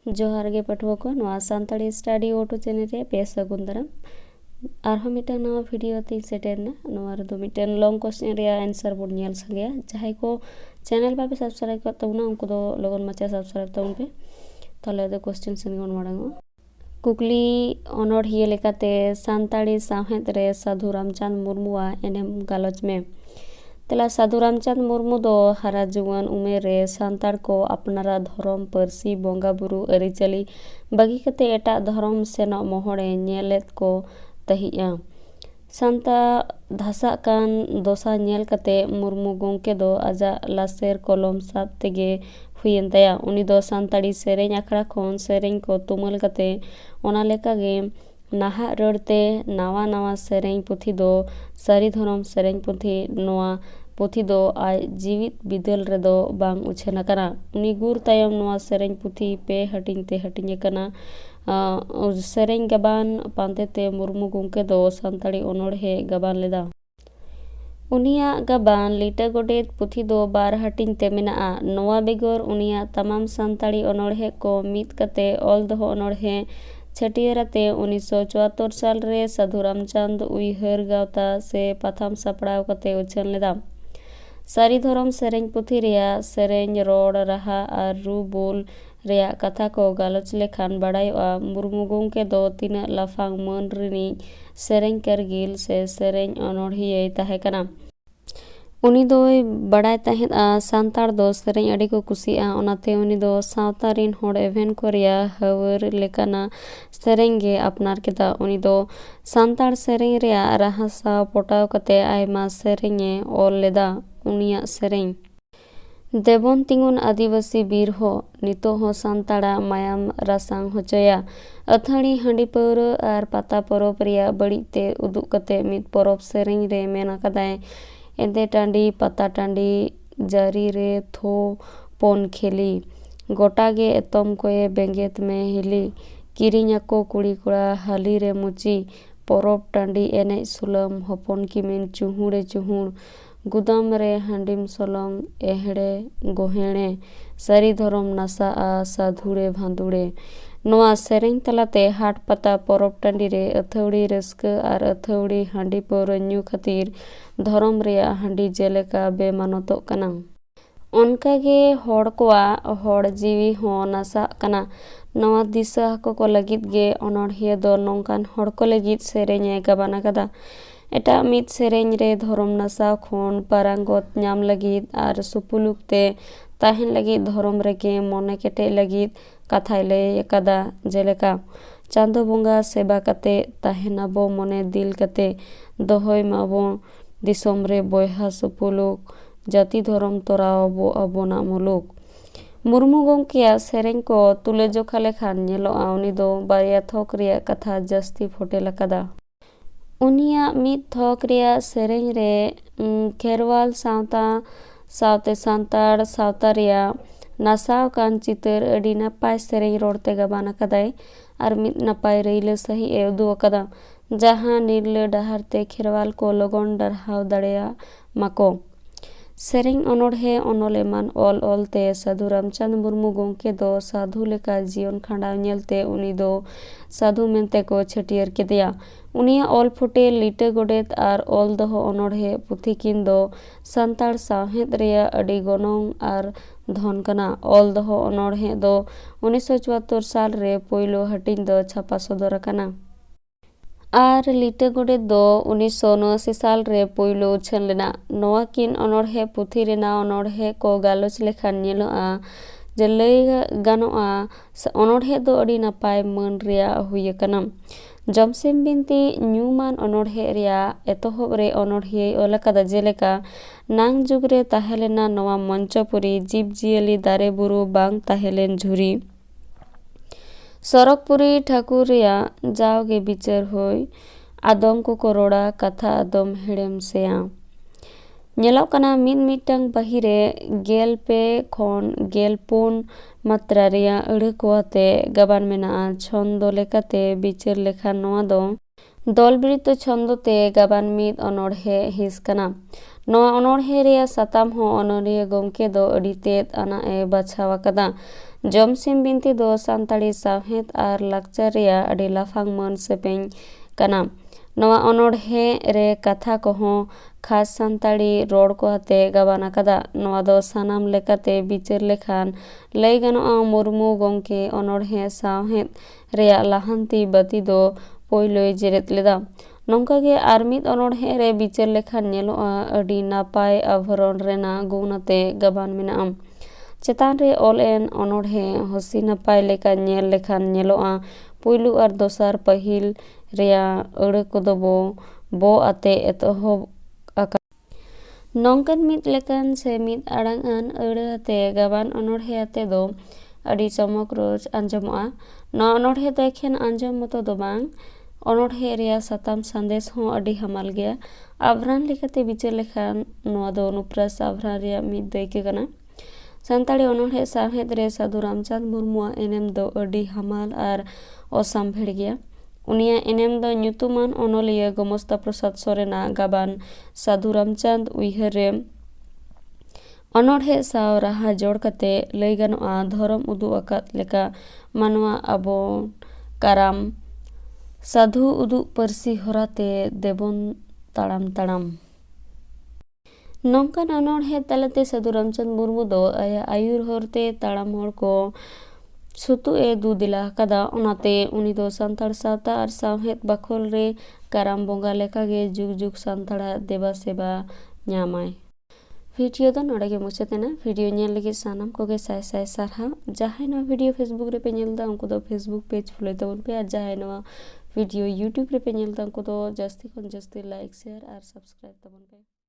जोहार गे पठुआ को नवा सानताड़ी स्टडी ऑटो चैनल रे पे सगुन दाराम आरहम मिटन नवा वीडियो ती सेटेरना नवा रे मिटन लॉन्ग क्वेश्चन रे आंसर बोर्ड नेल संगया जहां को चैनल बाबे सब्सक्राइब कर तबना उनको दो लोगन मचा सब्सक्राइब तबन पे तले दो क्वेश्चन सेनगन माडांगो कुकली अनोड़ हिए लेकाते सानताड़ी साहेद रे साधु रामचंद मुर्मुआ एनएम गालोच में तेला साधु रामचंद मुर्मू दो हारा जुआन उमेर रे सानताड़ को अपनारा धर्म परसी बोंगा बुरु अरिचली बगी कते एटा धर्म सेनो मोहड़े नेलेत को तहिया सांता धासा कान दोसा नेल कते मुर्मू गोंके दो आजा लासेर कलम साब तेगे हुयेन तया उनी दो सानताड़ी सेरेñ आखड़ा खोन सेरेñ को तुमल कते ओना लेका गे नाहा रड़ते नावा नावा सेरेñ पुथी दो सारी धर्म सेरेñ पुथी नोआ पुथी दो आज जीवित बिदल रे दो बांग उछेना कना उनी गुर तायम नोआ सेरेñ पुथी पे हटिंग ते हटिंग कना सेरेñ गबान पांते ते मुर्मू गुंके दो सानताड़ी ओनोड़े गबान लेदा उनिया गबान लिटा गोडेत पुथी दो बार हटिंग ते मेना नोआ बेगोर उनिया तमाम सानताड़ी ओनोड़े को मीत कते ऑल दो ओनोड़े छटियराते 1974 साल रे साधु रामचंद उइहर गावता से पाथाम सपड़ाव कते उछन लेदा सारी धर्म सेरेñ पुथी रिया सेरेñ रोड रहा और रू बोल रिया कथा को गालोच लेखान बड़ायोआ मुर्मू गोंके दो तीन लाफांग मन रिनी सेरेñ करगिल से सेरेñ अनोड़िये ताहे कना उनी दो बड़ाय तहेद सानताड़ दो सेरेñ अड़ी को कुसिया ओनाते उनी दो सावता रिन होड़ एवेन कोरिया हवर लेकाना सेरेñ गे अपनार केदा उनी दो सानताड़ सेरेñ रिया राहासा पोटाव कते आयमा सेरेñे ओल लेदा उनिया सेरेñ देबन तिंगुन आदिवासी बीर हो नितो हो सानताड़ा मायाम रासांग होचया अथाड़ी हंडी पौर और पाता परोब रिया बड़ी ते उदुक कते मित परोब सेरेñ रे मेना कदाय एंदे टांडी पाता टांडी जारी रे थो पोन खेली गोटा गे एतम कोए बेंगेत में हिली किरिंग को कुड़ी कुड़ा हाली रे मुची परोब टांडी एने सुलम हपन किमिन चुहुड़े चुहुड़ गुदाम रे हांडिम सोलंग एहड़े गोहेणे सारी धर्म नासा आ साधुड़े भांदुड़े नोआ सेरेñ तलाते हाट पता परोब टांडी रे अथौड़ी रस्क और अथौड़ी हांडी पौर न्यू खातिर धर्म रिया हांडी जेलेका बेमानतो कना उनका गे होड़ कोआ होड़ जीवी हो नासा कना नवा दिशा को लगित गे अनोड़िये दो नौकान होड़ को लगित सेरेñ गबाना कदा एटा मित सेरेñ रे धर्म नासा खोन पारांगत नाम लगित और सुपुलुक ते ताहेन लगित धर्म रेगे मोने केटे लगित कथाय लय कदा जेलेका चांदो बोंगा सेबा कते ताहेन आबो मोने दिल कते दोहय माबो दिसोम रे बोयहा सुपुलुक जाति धर्म तोरावबो आबोना मुलुक मुर्मू गोंकिया सेरेñ को तुले जोखा लेखान नेलोआ उनी दो बारिया थोक रिया कथा जस्ती फोटेल कदा उनिया मित थोक रिया सेरेñ रे खेरवाल सावता सावते सानताड़ सावता रिया नासाव कान चितर अड़ी नपाय सेरेñ रोड़ते गबाना कदाय और मित नपाय रईले सही एवदु कदा जहां नीरले डहारते खेरवाल को लगन डरहाव दड़ेया माको सेरेñ अनोड़े अनोलेमान ऑल ऑलते साधु रामचंद मुर्मू गोंके दो साधु लेका जीवन खांडाव नेलते उनी दो साधु मेनते को छटियर केदिया उनिया ऑल फुटे लिटे गोडेत और ऑल दो अनोड़े पुथी किन दो सानताड़ साहेद रिया अड़ी गोनोंग और धन कना ऑल दो अनोड़े दो 1974 साल रे पोइलो हटिंग दो छापा सदर कना और लिटे गोडे दो 1979 साल रे पोइलो उछन लेना नोआ किन अनोड़े पुथी रेना अनोड़े को गालोच लेखान नेलोआ जे लय गानोआ अनोड़े दो अड़ी नपाय मन रिया हुय कना जमसेम बिनती न्यूमान अनोड़े रिया एतोहब रे अनोड़े ओलकादा जेलेका नांग जुग रे ताहेलेना नोआ मंचपुरी जीव जियली दारे बुरु बांग ताहेलेन झुरी सरकपुरी ठाकुर रिया जाओगे बिचार होय आदम को करोड़ा कथा आदम हेड़ेम सेया नेलाव कना मिद मिटंग बाहिरे गेल पे खोन गेल पुन मात्रा रिया अड़े कोआते गबान मेना छंदो लेकाते बिचार लेखा नोआ दो दल बिरितो छंदोते गबान मिद अनोड़े हिस कना नोआ अनोड़े रिया साताम हो अनोड़िया गोंके दो अड़ी तेद आना ए बाछावा कदा जमसिम बिनती दो सानताड़ी सावहेद आर लाकचार रेया आड़ी लाफांग मान सेपेñ काना। नवा अनोढ़े रे कथा कोहों खास सानताड़ी रोड़ को हते गाबान आकादा। नवा दो सानाम लेकाते बिचार लेखान लई गानोआ मुर्मू गंके अनोढ़े सावहेद रेया लाहांती बाती दो पोयलोय जेरेद लेदा। नोंका गे आर मिद अनोढ़े रे बिचार लेखान नेलोआ अडी नापाय आभरण रेना गुणाते गाबान मेनाआ। चेतान रे ऑल एन अनोढ़े हसी नापाय लेका नेल लेखान नेलोआ पुयलु आर दोसार पहिल रेया अड़े कोदो बो आते एतोहब आका। नोंकन मिद लेकान से मिद आड़ांगान अड़े आते गाबान अनोढ़े आते दो अडी चमक रोज आंजमोआ। नवा अनोढ़े दो एखेन आंजम मतो दो बांग अनोढ़े रेया साताम संदेश हों अडी हमाल गया। आभरान लेकाते बिचार लेखान नवा दो अनुप्रास आभरान रेया मिद दैके गाना। सानताड़ी अनोढ़े सावहेद रे साधु रामचंद मुर्मुआ एनेम दो अडी हमाल आर असामभेड़ गया। उनिया एनेम दो ᱧᱩᱛᱩᱢᱟᱱ अनोलिया गोमस्ता प्रसाद सोरेना गाबान साधु रामचंद उइहर रे अनोढ़े साव राहा जोड़ कते लई गानोआ धरम उदु आकाद लेका मानवा आबो काराम साधु उदु परसी होराते देबन ताड़ाम ताड़ाम। नोंकन अनोढ़े तालाते साधु रामचंद मुर्मू दो आया आयुर होरते ताड़ाम होड़ को सुतु ए दू दिला कादा। ओनाते उनी दो सानताड़ सावता आर सावहेद बाखोल रे काराम बोंगा लेका गे जुग जुग सानताड़ा देवा सेवा ᱧᱟᱢᱟᱭ। वीडियो दो नोड़े गे मुचातेना। वीडियो नेल लगे सानाम कोगे साय साय सारहा। जहाय नवा वीडियो फेसबुक रे पे नेलदा उनको दो फेसबुक पेज फॉलो तबन पे आर जहाय नवा वीडियो यूट्यूब रे पे नेलदा उनको दो जास्ती खन जास्ती लाइक शेयर आर सब्सक्राइब तबन पे।